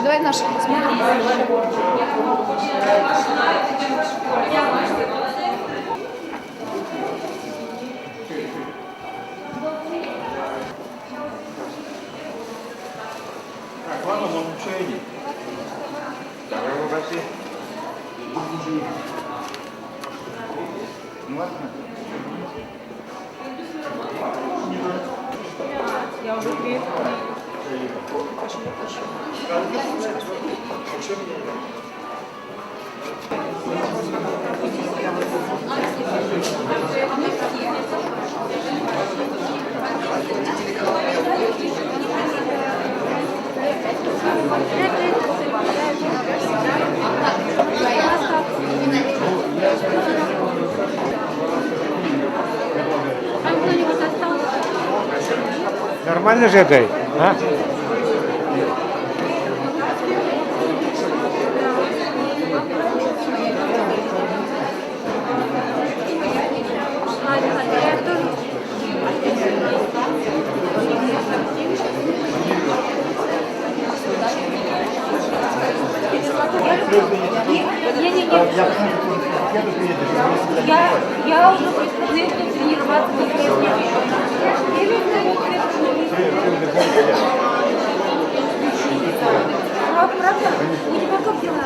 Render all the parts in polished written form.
Давай наши посмотрим. Так, ладно, можно чайник. Давай попроси. Ну ладно. Я уже приехала. Нормально же это, а? Я уже приехала тренироваться. Правда? У тебя как дела?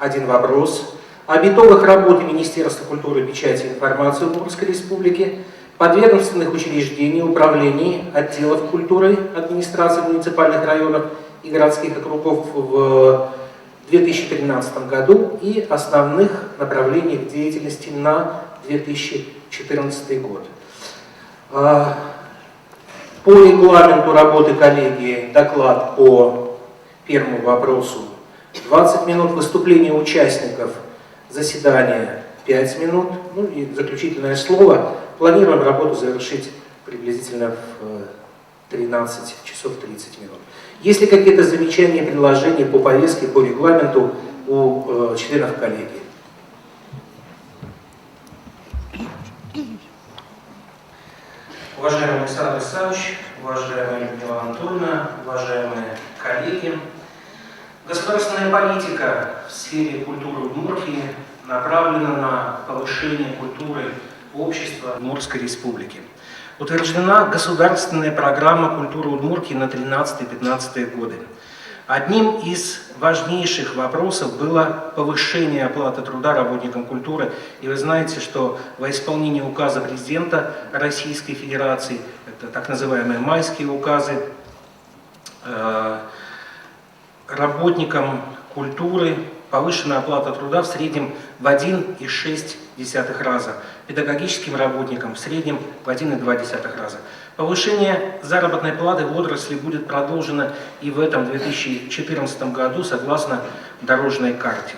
Один вопрос. Об итогах работы Министерства культуры, печати и информации Удмуртской Республики, подведомственных учреждений, управлений, отделов культуры, администрации муниципальных районов и городских округов в 2013 году и основных направлениях деятельности на 2014 год. По регламенту работы коллегии доклад по первому вопросу. 20 минут выступления участников заседания 5 минут. Ну и заключительное слово. Планируем работу завершить приблизительно в 13 часов 30 минут. Есть ли какие-то замечания, предложения по повестке, по регламенту у членов коллегии? Уважаемый Александр Александрович, уважаемая Людмила Анатольевна, уважаемые коллеги, государственная политика в сфере культуры Удмуртии направлена на повышение культуры общества Удмуртской республики. Утверждена государственная программа культуры Удмуртии на 13-15 годы. Одним из важнейших вопросов было повышение оплаты труда работникам культуры. И вы знаете, что во исполнении указа президента Российской Федерации, это так называемые майские указы, работникам культуры повышена оплата труда в среднем в 1,6 раза, педагогическим работникам в среднем в 1,2 раза. Повышение заработной платы в отрасли будет продолжено и в этом 2014 году согласно дорожной карте.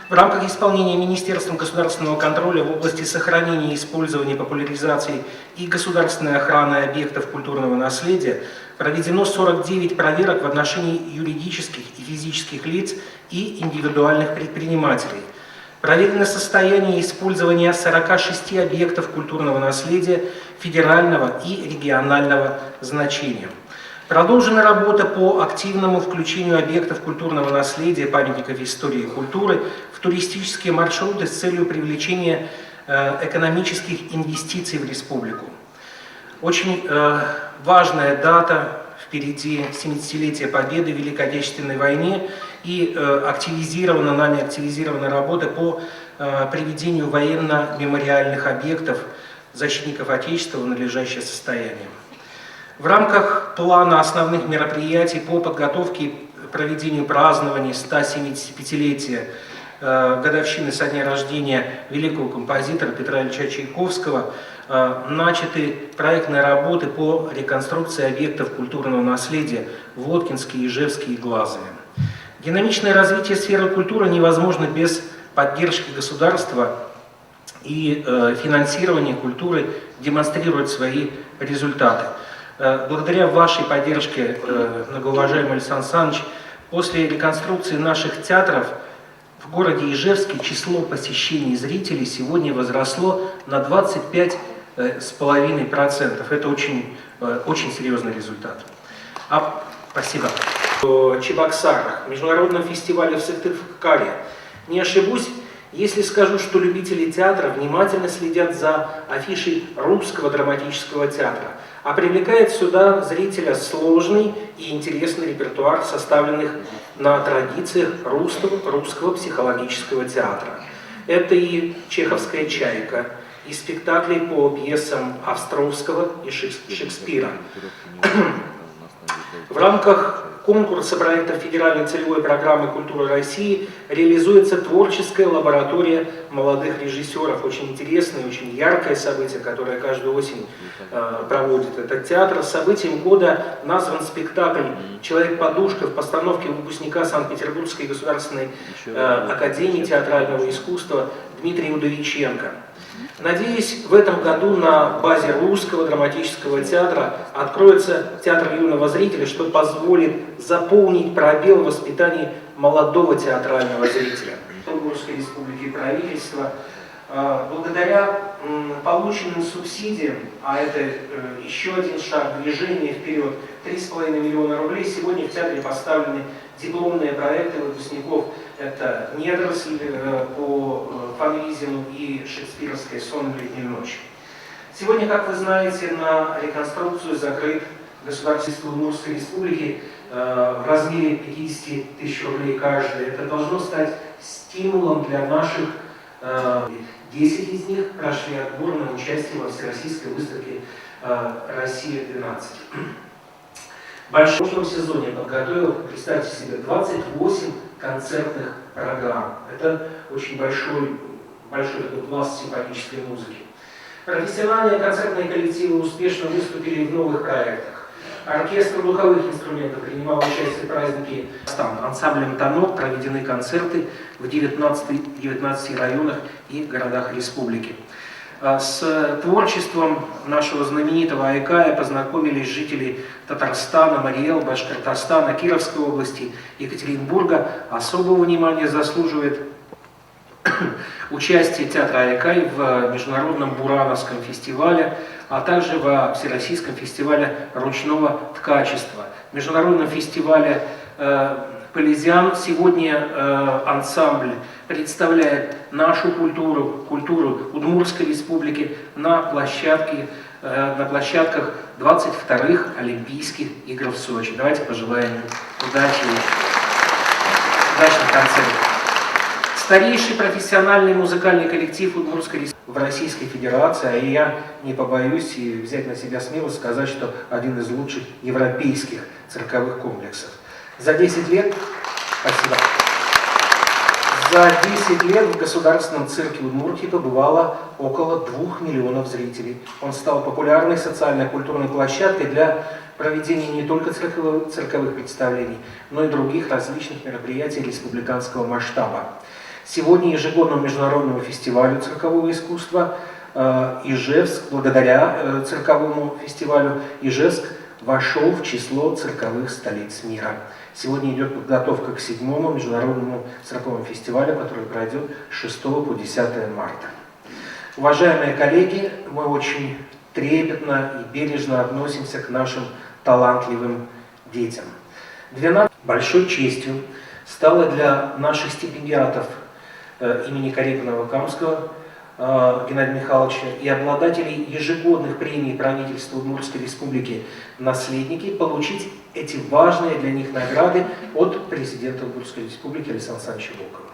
В рамках исполнения Министерством государственного контроля в области сохранения, использования, популяризации и государственной охраны объектов культурного наследия проведено 49 проверок в отношении юридических и физических лиц и индивидуальных предпринимателей. Проверено состояние использования 46 объектов культурного наследия федерального и регионального значения. Продолжена работа по активному включению объектов культурного наследия, памятников истории и культуры в туристические маршруты с целью привлечения экономических инвестиций в республику. Очень важная дата впереди, 70-летие Победы в Великой Отечественной войне, и нами активизирована работа по приведению военно-мемориальных объектов защитников Отечества в надлежащее состояние. В рамках плана основных мероприятий по подготовке и проведению празднования 175-летия годовщины со дня рождения великого композитора Петра Ильича Чайковского начаты проектные работы по реконструкции объектов культурного наследия в Воткинске, Ижевске и Глазове. Динамичное развитие сферы культуры невозможно без поддержки государства, и финансирование культуры демонстрирует свои результаты. Благодаря вашей поддержке, многоуважаемый Александр Александрович, после реконструкции наших театров в городе Ижевске число посещений зрителей сегодня возросло на 25,5%. Это очень серьезный результат. Спасибо. В Чебоксарах, международном фестивале в Сыктывкаре. Не ошибусь, если скажу, что любители театра внимательно следят за афишей русского драматического театра, а привлекает сюда зрителя сложный и интересный репертуар, составленных на традициях русского психологического театра. Это и чеховская «Чайка», и спектакли по пьесам Островского и Шекспира. В рамках конкурса проекта Федеральной целевой программы «Культура России» реализуется творческая лаборатория молодых режиссеров. Очень интересное, очень яркое событие, которое каждую осень проводит этот театр. Событием года назван спектакль «Человек-подушка» в постановке выпускника Санкт-Петербургской государственной академии театрального искусства Дмитрия Удовиченко. Надеюсь, в этом году на базе русского драматического театра откроется театр юного зрителя, что позволит заполнить пробел в воспитании молодого театрального зрителя. Удмуртской республики правительства благодаря полученным субсидиям, а это еще один шаг движения вперед, 3,5 миллиона рублей, сегодня в театре поставлены дипломные проекты выпускников. Это «Недоросль» по Фанвизину и шекспировская «Сон в летнюю ночь». Сегодня, как вы знаете, на реконструкцию закрыт государство Удмуртской республики в размере 50 тысяч рублей каждый. Это должно стать стимулом для наших. 10 из них прошли отбор на участие во всероссийской выставке «Россия-12». В большом сезоне подготовил, представьте себе, 28 концертных программ. Это очень большой такой пласт симфонической музыки. Профессиональные концертные коллективы успешно выступили в новых проектах. Оркестр духовых инструментов принимал участие в празднике ансамблем «Танок» проведены концерты в 19 районах и городах республики. С творчеством нашего знаменитого Айкая познакомились жители Татарстана, Мариэл, Башкортостана, Кировской области, Екатеринбурга. Особого внимания заслуживает участие театра Айкай в международном Бурановском фестивале, а также во Всероссийском фестивале ручного ткачества. В международном фестивале «Полезиан» сегодня ансамбль представляет нашу культуру, культуру Удмуртской республики на площадках 22-х Олимпийских игр в Сочи. Давайте пожелаем удачи, удачных концертов. Старейший профессиональный музыкальный коллектив Удмуртской республики в Российской Федерации, а я не побоюсь и взять на себя смелость сказать, что один из лучших европейских цирковых комплексов. За 10 лет, спасибо, за 10 лет в Государственном цирке Удмуртии побывало около 2 миллионов зрителей. Он стал популярной социально-культурной площадкой для проведения не только цирковых представлений, но и других различных мероприятий республиканского масштаба. Сегодня ежегодному международному фестивалю циркового искусства Ижевск, благодаря цирковому фестивалю, Ижевск вошел в число цирковых столиц мира. Сегодня идет подготовка к 7-му международному цирковому фестивалю, который пройдет с 6 по 10 марта. Уважаемые коллеги, мы очень трепетно и бережно относимся к нашим талантливым детям. Большой честью стало для наших стипендиатов имени Карибинова-Камского Геннадия Михайловича и обладателей ежегодных премий правительства Удмуртской республики наследники получить эти важные для них награды от президента Удмуртской республики Александра Александровича Волкова.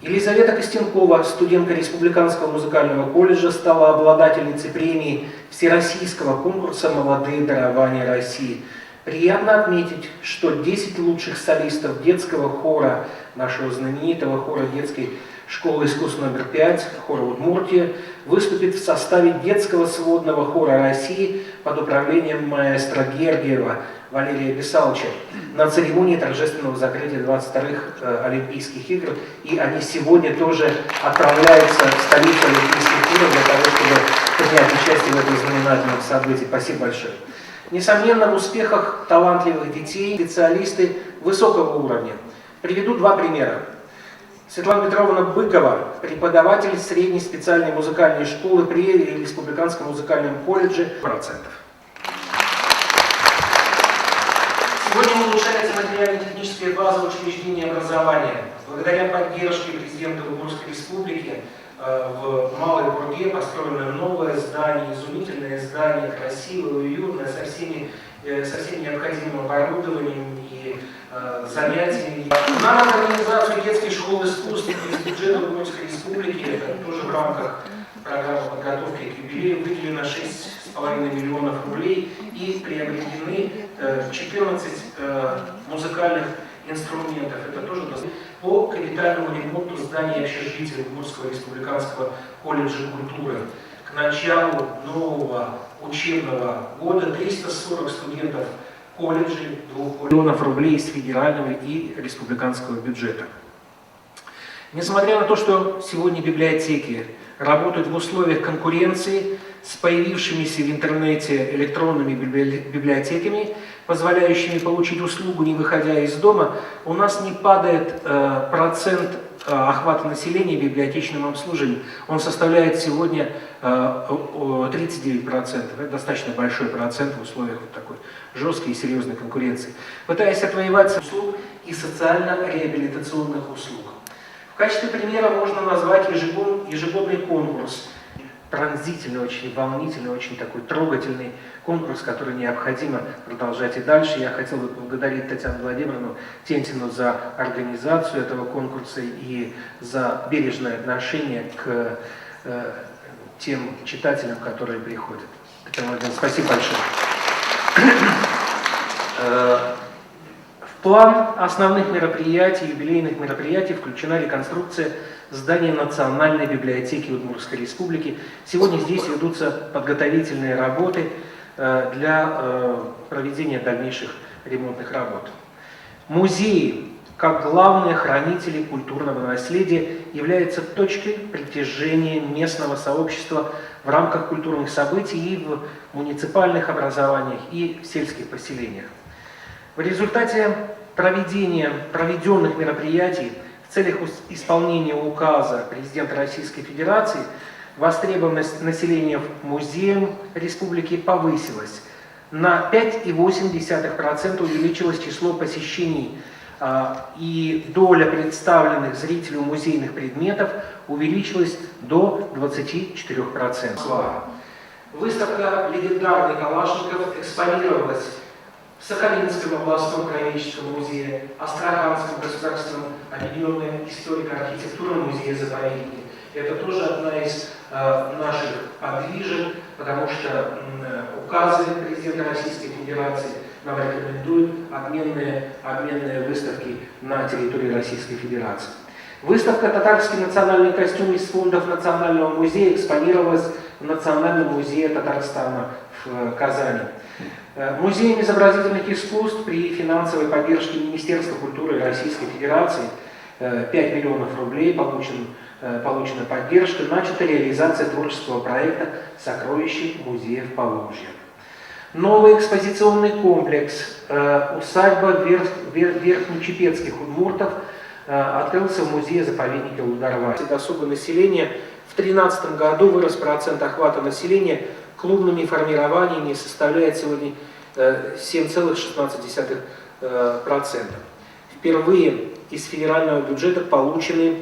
Елизавета Костенкова, студентка Республиканского музыкального колледжа, стала обладательницей премии Всероссийского конкурса «Молодые дарования России». Приятно отметить, что 10 лучших солистов детского хора, нашего знаменитого хора детской школы искусств номер 5, хора Удмуртия, выступит в составе детского сводного хора России под управлением маэстро Гергиева Валерия Бесаловича на церемонии торжественного закрытия 22-х Олимпийских игр. И они сегодня тоже отправляются в столицу Олимпийских игр для того, чтобы принять участие в этом знаменательном событии. Спасибо большое. Несомненно, в успехах талантливых детей специалисты высокого уровня. Приведу два примера. Светлана Петровна Быкова, преподаватель средней специальной музыкальной школы при Республиканском музыкальном колледже. Сегодня улучшается материально-техническая база учреждения образования. Благодаря поддержке президента Удмуртской республики в Малой Пурге построено новое здание, изумительное здание, красивое, уютное, со всеми необходимым оборудованием и занятиями. На организацию детских школ искусств из бюджета Удмуртской республики, это тоже в рамках программы подготовки к юбилею, выделено 6,5 миллионов рублей и приобретены 14 музыкальных инструментов. Это тоже по капитальному ремонту здания общежития Удмуртского республиканского колледжа культуры. К началу нового учебного года 340 студентов колледжей, 2 миллионов рублей из федерального и республиканского бюджета. Несмотря на то, что сегодня библиотеки работают в условиях конкуренции с появившимися в интернете электронными библиотеками, позволяющими получить услугу, не выходя из дома, у нас не падает процент охвата населения библиотечным обслуживанием. Он составляет сегодня 39%. Это достаточно большой процент в условиях вот такой жесткой и серьезной конкуренции. Пытаясь отвоевать услуг и социально-реабилитационных услуг. В качестве примера можно назвать ежегодный конкурс. Пронзительный, очень волнительный, очень такой трогательный конкурс, который необходимо продолжать и дальше. Я хотел бы поблагодарить Татьяну Владимировну Тентину за организацию этого конкурса и за бережное отношение к тем читателям, которые приходят. Татьяна Владимировна, спасибо большое. В план основных мероприятий, юбилейных мероприятий включена реконструкция здания Национальной библиотеки Удмуртской республики. Сегодня здесь ведутся подготовительные работы для проведения дальнейших ремонтных работ. Музеи, как главные хранители культурного наследия, являются точкой притяжения местного сообщества в рамках культурных событий и в муниципальных образованиях, и в сельских поселениях. В результате проведенных мероприятий в целях исполнения указа президента Российской Федерации востребованность населения музеем республики повысилась. На 5,8% увеличилось число посещений, и доля представленных зрителю музейных предметов увеличилась до 24%. Выставка «Легендарный Калашников» экспонировалась в Сахалинском областном краеведческом музее, Астраханском государственном объединенном историко-архитектурном музее-заповеднике. Это тоже одна из наших подвижек, потому что указы президента Российской Федерации нам рекомендуют обменные выставки на территории Российской Федерации. Выставка «Татарский национальный костюм» из фондов Национального музея экспонировалась в Национальном музее Татарстана в Казани. Музеем изобразительных искусств при финансовой поддержке Министерства культуры Российской Федерации 5 миллионов рублей получена поддержка, начата реализация творческого проекта «Сокровища музеев Поволжья». Новый экспозиционный комплекс «Усадьба верхнечепецких удмуртов» открылся в музее-заповеднике Лударва. Досуга населения в 2013 году вырос процент охвата населения клубными формированиями, составляет сегодня 7,16%. Впервые из федерального бюджета получены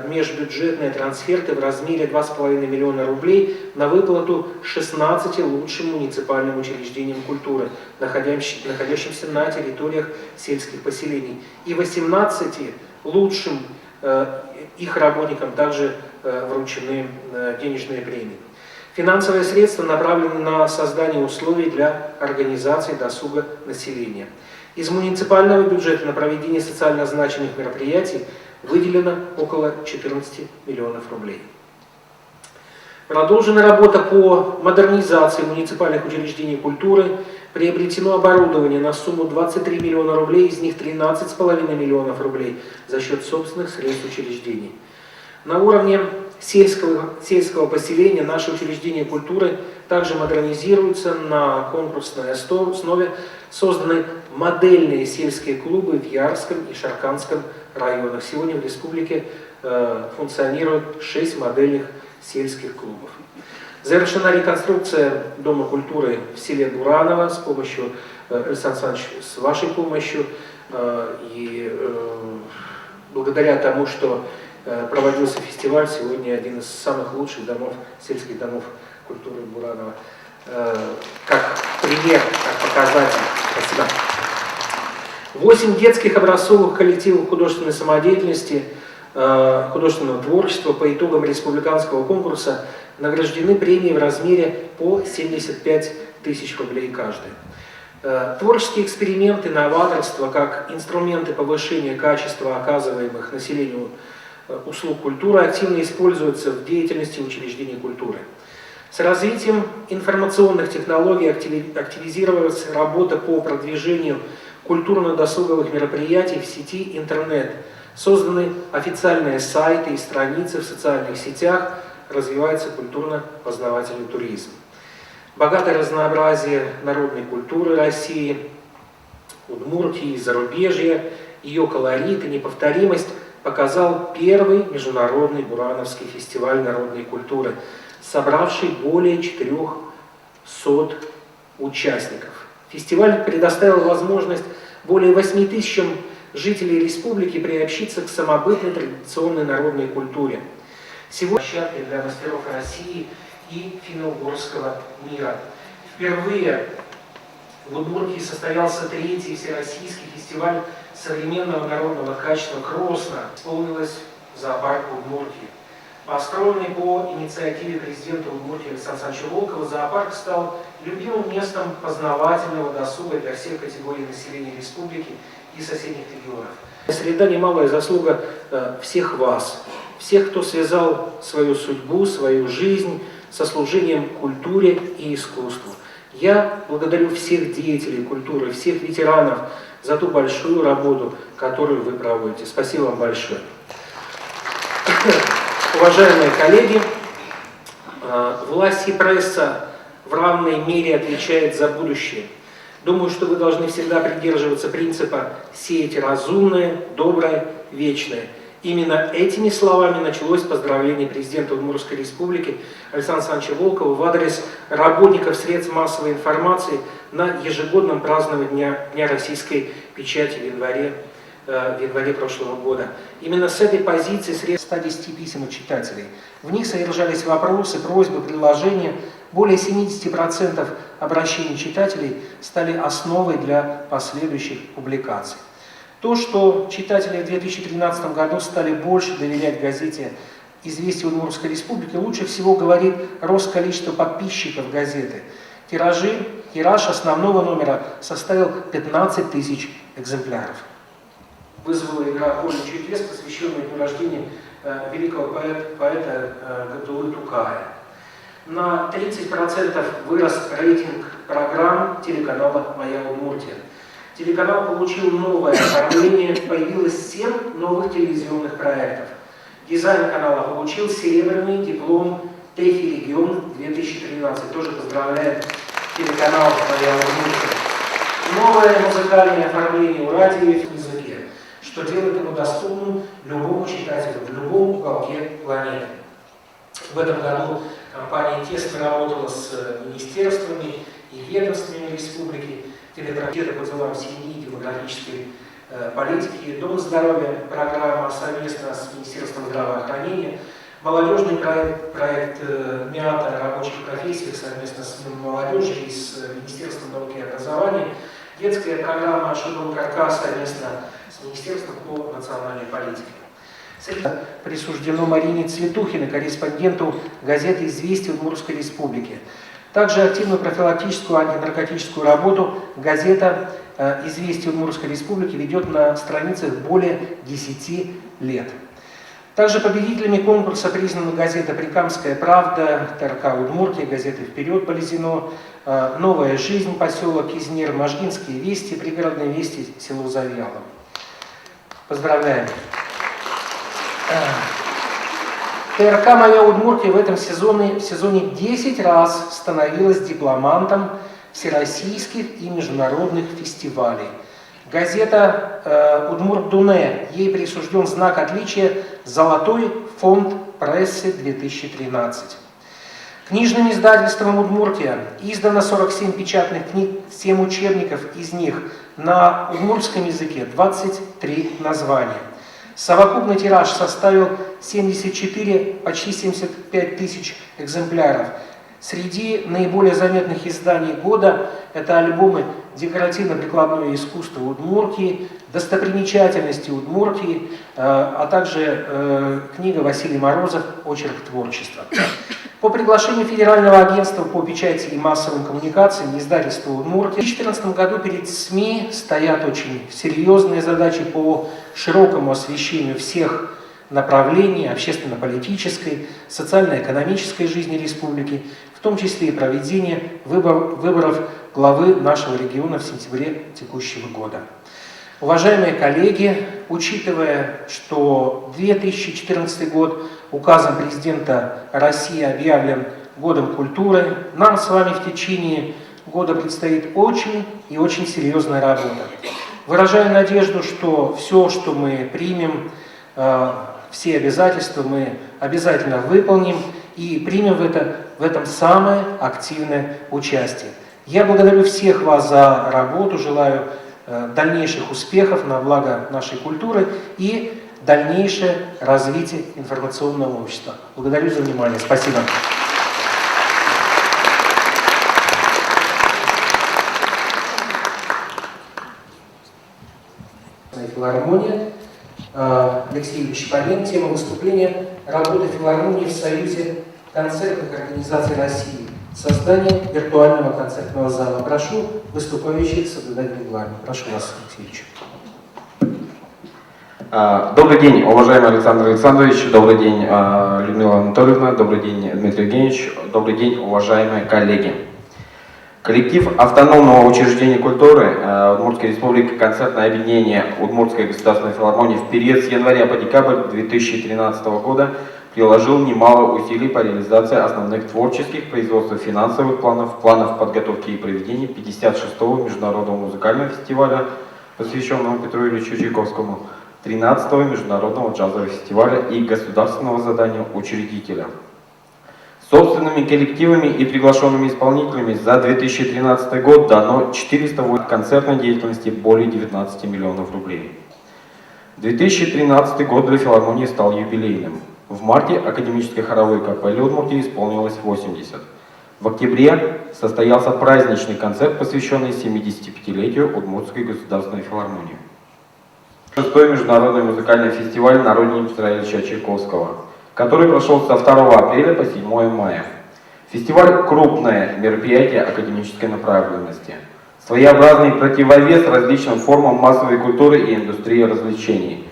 межбюджетные трансферты в размере 2,5 миллиона рублей на выплату 16 лучшим муниципальным учреждениям культуры, находящимся на территориях сельских поселений, и 18 лучшим их работникам также вручены денежные премии. Финансовые средства направлены на создание условий для организации досуга населения. Из муниципального бюджета на проведение социально значимых мероприятий выделено около 14 миллионов рублей. Продолжена работа по модернизации муниципальных учреждений культуры. Приобретено оборудование на сумму 23 миллиона рублей, из них 13,5 миллионов рублей за счет собственных средств учреждений. На уровне сельского поселения наши учреждения культуры также модернизируются. На конкурсной основе созданы модельные сельские клубы в Ярском и Шарканском районах. Сегодня в республике функционирует 6 модельных сельских клубов. Завершена реконструкция Дома культуры в селе Бураново с помощью, Александр Александрович, с вашей помощью. И благодаря тому, что проводился фестиваль, сегодня один из самых лучших сельских домов культуры Бураново. Как пример, как показатель. Спасибо. 8 детских образцовых коллективов художественной самодеятельности, художественного творчества по итогам республиканского конкурса награждены премией в размере по 75 тысяч рублей каждый. Творческие эксперименты, новаторство как инструменты повышения качества оказываемых населению услуг культуры активно используются в деятельности учреждений культуры. С развитием информационных технологий активизировалась работа по продвижению культурно-досуговых мероприятий в сети интернет. Созданы официальные сайты и страницы в социальных сетях, развивается культурно-познавательный туризм. Богатое разнообразие народной культуры России, Удмуртии, зарубежья, ее колорит и неповторимость показал первый международный Бурановский фестиваль народной культуры, собравший более 400 участников. Фестиваль предоставил возможность более 8 тысячам жителей республики приобщиться к самобытной традиционной народной культуре. Сегодня площадкой для мастеров России и финно-угорского мира. Впервые в Удмуртии состоялся 3-й всероссийский фестиваль современного народного качества «Кросна». Исполнилось зоопарк Удмуртии. Построенный по инициативе президента Удмуртии Александра Александровича Волкова, зоопарк стал любимым местом познавательного досуга для всех категорий населения республики и соседних регионов. Среда немалая заслуга всех вас, всех, кто связал свою судьбу, свою жизнь со служением культуре и искусству. Я благодарю всех деятелей культуры, всех ветеранов за ту большую работу, которую вы проводите. Спасибо вам большое. Уважаемые коллеги, власть и пресса в равной мере отвечает за будущее. Думаю, что вы должны всегда придерживаться принципа «сеять разумное, доброе, вечное». Именно этими словами началось поздравление президента Удмуртской республики Александра Александровича Волкова в адрес работников средств массовой информации на ежегодном праздновании Дня российской печати в январе прошлого года. Именно с этой позиции средств 110 писем от читателей. В них содержались вопросы, просьбы, предложения. Более 70% обращений читателей стали основой для последующих публикаций. То, что читатели в 2013 году стали больше доверять газете «Известия Удмуртской республики», лучше всего говорит рост количества подписчиков газеты. Тираж основного номера составил 15 тысяч экземпляров. Вызвала игра «Поле чудес», посвященная дню рождения великого поэта Габдуллы Тукая. На 30% вырос рейтинг программ телеканала «Моя Удмуртия». Телеканал получил новое оформление, появилось 7 новых телевизионных проектов. Дизайн канала получил серебряный диплом ТЭФИ Регион 2013. Тоже поздравляет телеканал «Моя Удмуртия». Новое музыкальное оформление у радио в языке, что делает его доступным любому читателю в любом уголке планеты. В этом году компания тесно работала с министерствами и ведомствами республики, телепроекты по делам семьи, демографической политики, Дом здоровья, программа совместно с Министерством здравоохранения, молодежный проект МИАТа о рабочих профессиях совместно с молодежью и с Министерством науки и образования, детская программа «Шудом Каркас» совместно с Министерством по национальной политике. Присуждено Марине Цветухиной, корреспонденту газеты «Известия Удмуртской республики». Также активную профилактическую антинаркотическую работу газета «Известия Удмуртской республики» ведет на страницах более 10 лет. Также победителями конкурса признана газета «Прикамская правда», ТРК «Удмуртия», газеты «Вперед» Болезино, «Новая жизнь», поселок Изнер, «Можгинские вести», «Пригородные вести», село Завьялово. Поздравляем! ТРК «Моя Удмуртия» в этом сезоне 10 раз становилась дипломантом всероссийских и международных фестивалей. Газета «Удмурт Дуне», ей присужден знак отличия «Золотой фонд прессы 2013». Книжным издательством «Удмуртия» издано 47 печатных книг, 7 учебников, из них на удмуртском языке 23 названия. Совокупный тираж составил 74, почти 75 тысяч экземпляров. Среди наиболее заметных изданий года это альбомы «Декоративно-прикладное искусство Удмуртии», «Достопримечательности Удмуртии», а также книга Василия Морозов «Очерк творчества». По приглашению Федерального агентства по печати и массовым коммуникациям издательства «Удмуртия» в 2014 году перед СМИ стоят очень серьезные задачи по широкому освещению всех направлений общественно-политической, социально-экономической жизни республики, в том числе и проведение выборов главы нашего региона в сентябре текущего года. Уважаемые коллеги, учитывая, что 2014 год указом президента России объявлен годом культуры, нам с вами в течение года предстоит очень и очень серьезная работа. Выражаю надежду, что все, что мы примем, все обязательства мы обязательно выполним и примем в этом самое активное участие. Я благодарю всех вас за работу, желаю дальнейших успехов на благо нашей культуры и дальнейшее развитие информационного общества. Благодарю за внимание. Спасибо. Филармония. Алексей Юрьевич Шипалин. Тема выступления «Работа филармонии в Союзе концертных организаций России. Создание виртуального концертного зала». Прошу выступающих соблюдать регламент. Прошу вас, Алексей Юрьевич. Добрый день, уважаемый Александр Александрович, добрый день, Людмила Анатольевна, добрый день, Дмитрий Евгеньевич, добрый день, уважаемые коллеги. Коллектив автономного учреждения культуры Удмуртской Республики «Концертное объединение Удмуртской государственной филармонии» в период с января по декабрь 2013 года приложил немало усилий по реализации основных творческих, производственных, финансовых планов подготовки и проведения 56-го Международного музыкального фестиваля, посвященного Петру Ильичу Чайковскому, 13-го Международного джазового фестиваля и государственного задания учредителя. Собственными коллективами и приглашенными исполнителями за 2013 год дано 408 концертной деятельности более 19 миллионов рублей. 2013 год для филармонии стал юбилейным. В марте академической хоровой капелле Удмуртии исполнилось 80. В октябре состоялся праздничный концерт, посвященный 75-летию Удмуртской государственной филармонии. 6-й международный музыкальный фестиваль на родине Петра Ильича Чайковского, который прошел со 2 апреля по 7 мая. Фестиваль – крупное мероприятие академической направленности, своеобразный противовес различным формам массовой культуры и индустрии развлечений.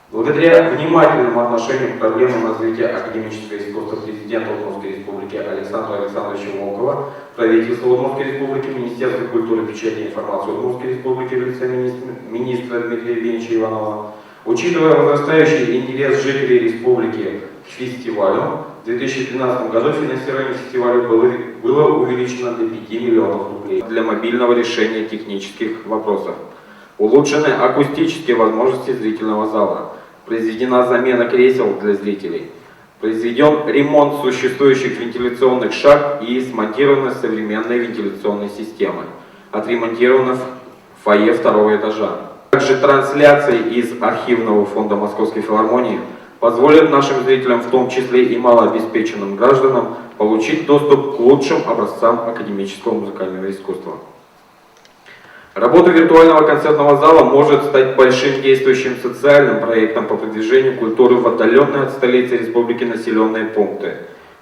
Благодаря внимательному отношению к проблемам развития академического искусства президента Удмуртской Республики Александра Александровича Волкова, правительства Удмуртской Республики, Министерства культуры, печати и информации Удмуртской Республики в лице министра Дмитрия Евгеньевича Иванова, учитывая возрастающий интерес жителей республики к фестивалю, в 2013 году финансирование фестиваля было увеличено до 5 миллионов рублей для мобильного решения технических вопросов. Улучшены акустические возможности зрительного зала. Произведена замена кресел для зрителей. Произведен ремонт существующих вентиляционных шахт и смонтированы современные вентиляционные системы. Отремонтировано фойе 2-го этажа. Также трансляции из архивного фонда Московской филармонии позволят нашим зрителям, в том числе и малообеспеченным гражданам, получить доступ к лучшим образцам академического музыкального искусства. Работа виртуального концертного зала может стать большим действующим социальным проектом по продвижению культуры в отдаленные от столицы республики населенные пункты,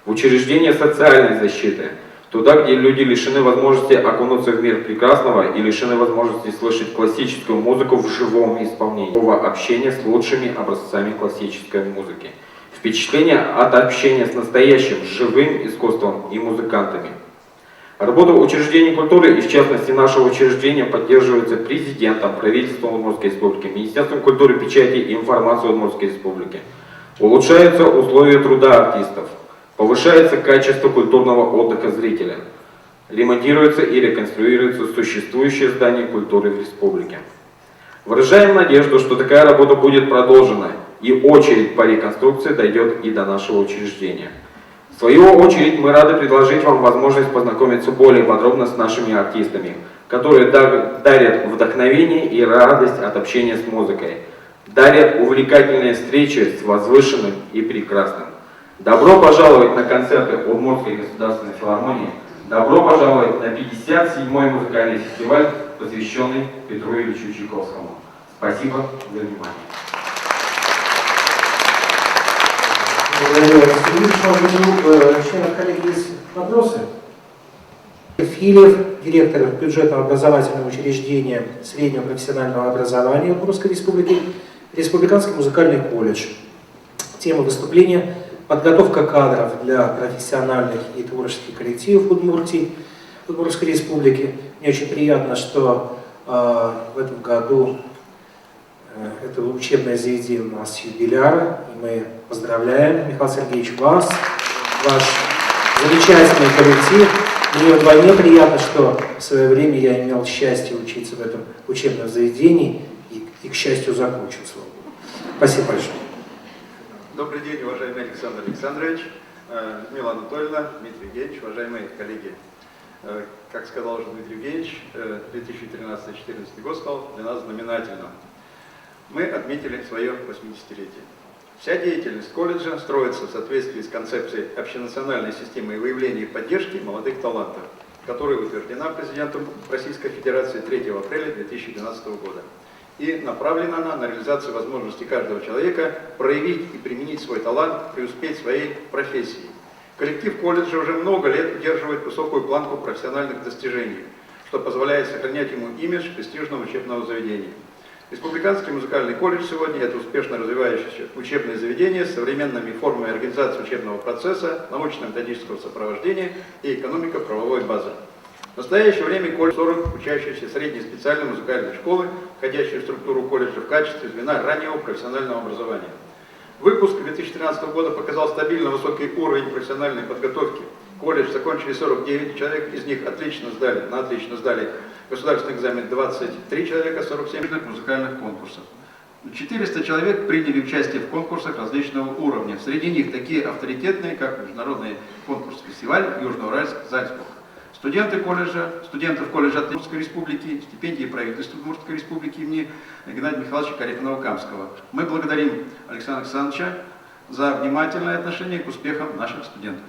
в учреждения социальной защиты, туда, где люди лишены возможности окунуться в мир прекрасного и лишены возможности слышать классическую музыку в живом исполнении, общения с лучшими образцами классической музыки, впечатление от общения с настоящим живым искусством и музыкантами. Работа учреждений культуры, и в частности нашего учреждения, поддерживается президентом, правительством Удмуртской Республики, Министерством культуры, печати и информации Удмуртской Республики. Улучшаются условия труда артистов, повышается качество культурного отдыха зрителя, ремонтируется и реконструируется существующее здание культуры в республике. Выражаем надежду, что такая работа будет продолжена, и очередь по реконструкции дойдет и до нашего учреждения. В свою очередь, мы рады предложить вам возможность познакомиться более подробно с нашими артистами, которые дарят вдохновение и радость от общения с музыкой, дарят увлекательные встречи с возвышенным и прекрасным. Добро пожаловать на концерты Удмуртской государственной филармонии, добро пожаловать на 57-й музыкальный фестиваль, посвященный Петру Ильичу Чайковскому. Спасибо за внимание. Благодарю, членов коллегии, есть вопросы? Филев, директор бюджетного образовательного учреждения среднего профессионального образования Удмуртской Республики, Республиканский музыкальный колледж. Тема выступления – подготовка кадров для профессиональных и творческих коллективов Удмуртии, Удмуртской Республики. Мне очень приятно, что в этом году это учебное заведение у нас юбиляр, и мы поздравляем, Михаил Сергеевич, вас, ваш замечательный коллектив. Мне вдвойне приятно, что в свое время я имел счастье учиться в этом учебном заведении и к счастью, закончил, слава Богу. Спасибо большое. Добрый день, уважаемый Александр Александрович, Людмила Анатольевна, Дмитрий Евгеньевич, уважаемые коллеги. Как сказал уже Дмитрий Евгеньевич, 2013-2014 год стал для нас знаменательным. Мы отметили свое 80-летие. Вся деятельность колледжа строится в соответствии с концепцией общенациональной системы выявления и поддержки молодых талантов, которая утверждена президентом Российской Федерации 3 апреля 2012 года. И направлена она на реализацию возможностей каждого человека проявить и применить свой талант, преуспеть в своей профессии. Коллектив колледжа уже много лет удерживает высокую планку профессиональных достижений, что позволяет сохранять ему имидж престижного учебного заведения. Республиканский музыкальный колледж сегодня – это успешно развивающееся учебное заведение с современными формами организации учебного процесса, научно-методического сопровождения и экономико-правовой базы. В настоящее время колледж 40 учащихся средней специальной музыкальной школы, входящие в структуру колледжа в качестве звена раннего профессионального образования. Выпуск 2013 года показал стабильно высокий уровень профессиональной подготовки. Колледж закончили 49 человек, из них отлично сдали государственный экзамен 23 человека, 47 музыкальных конкурсов. 400 человек приняли участие в конкурсах различного уровня. Среди них такие авторитетные, как международный конкурс-фестиваль Южноуральск, Зальцбург. Студентов колледжа Удмуртской республики, стипендии правительства Удмуртской республики имени Геннадия Михайловича Карипанова-Камского. Мы благодарим Александра Александровича за внимательное отношение к успехам наших студентов.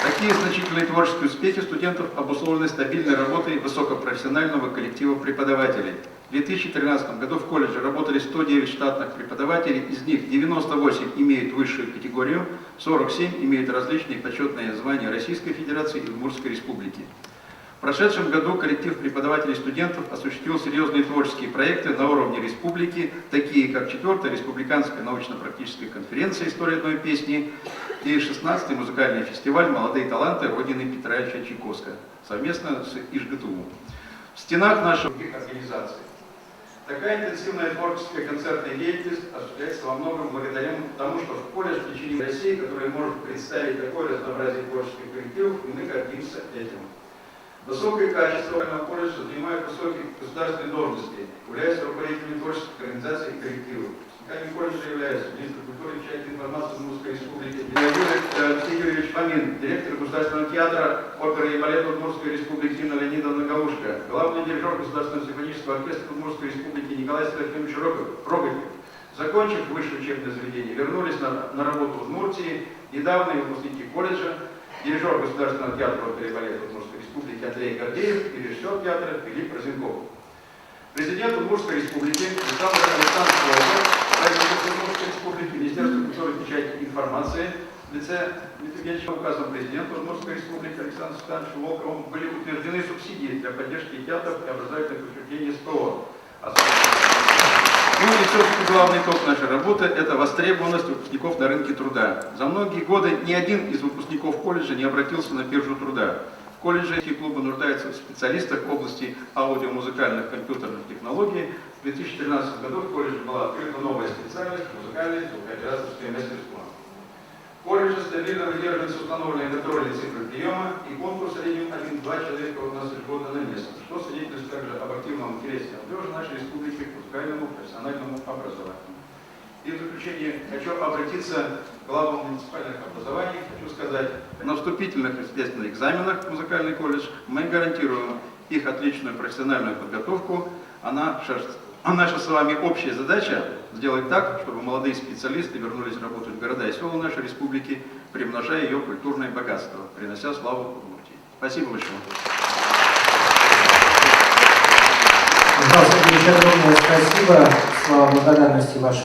Такие значительные творческие успехи студентов обусловлены стабильной работой высокопрофессионального коллектива преподавателей. В 2013 году в колледже работали 109 штатных преподавателей, из них 98 имеют высшую категорию, 47 имеют различные почетные звания Российской Федерации и Удмуртской Республики. В прошедшем году коллектив преподавателей и студентов осуществил серьезные творческие проекты на уровне республики, такие как 4-я республиканская научно-практическая конференция «История одной песни» и 16-й музыкальный фестиваль «Молодые таланты» Родины Петра Ильича Чайковского совместно с ИЖГТУ. В стенах наших организаций. Такая интенсивная творческая концертная деятельность осуществляется во многом благодаря тому, что в колледж в течение России, который может представить такое разнообразие творческих коллективов, и мы гордимся этим. Высокое качество колледжа занимает высокие государственные должности, являются руководителями творческих организаций и коллективов. Выпускниками колледжа являются министр культуры и печати информации Удмуртской республики Алексей Юрьевич Фомин, директор Государственного театра оперы и балета Удмуртской республики Инна Леонидовна Галушка, главный дирижер Государственного симфонического оркестра Удмуртской республики Николай Серафимович Рогатев. Закончив высшее учебное заведение, вернулись на работу в Удмуртии, недавние выпускники колледжа, дирижер Государственного театра оперы и балета Удмуртской республики Андрей Гордеев и режиссер театра Филипп Розенков. Президент Удмуртской республики Александр Александрович, правительство Удмуртской республики, Министерство культуры и печати информации в лице Дмитрия указом президента Удмуртской республики Александра Александровича Волкова были утверждены субсидии для поддержки театров и образовательных учреждений СПО. Ну и все-таки главный итог нашей работы – это востребованность выпускников на рынке труда. За многие годы ни один из выпускников колледжа не обратился на биржу труда. В колледже эти клубы нуждаются в специалистах в области аудиомузыкальных компьютерных технологий. В 2013 году в колледже была открыта новая специальность – музыкальное звукооператорское мастерство. В колледже стабильно выдерживаются установленные контрольные цифры приема, и конкурс в среднем 1-2 человека у нас ежегодно на место, что свидетельствует также об активном интересе молодежи нашей республики к музыкальному профессиональному образованию. И в заключение хочу обратиться к главам муниципальных образований. Хочу сказать, на вступительных, естественно, экзаменах в музыкальный колледж мы гарантируем их отличную профессиональную подготовку, а наша с вами общая задача сделать так, чтобы молодые специалисты вернулись работать в города и села нашей республики, приумножая ее культурное богатство, принося славу Удмуртии. Спасибо большое. Михаил Сергеевич, огромное спасибо. Слова благодарности вашей.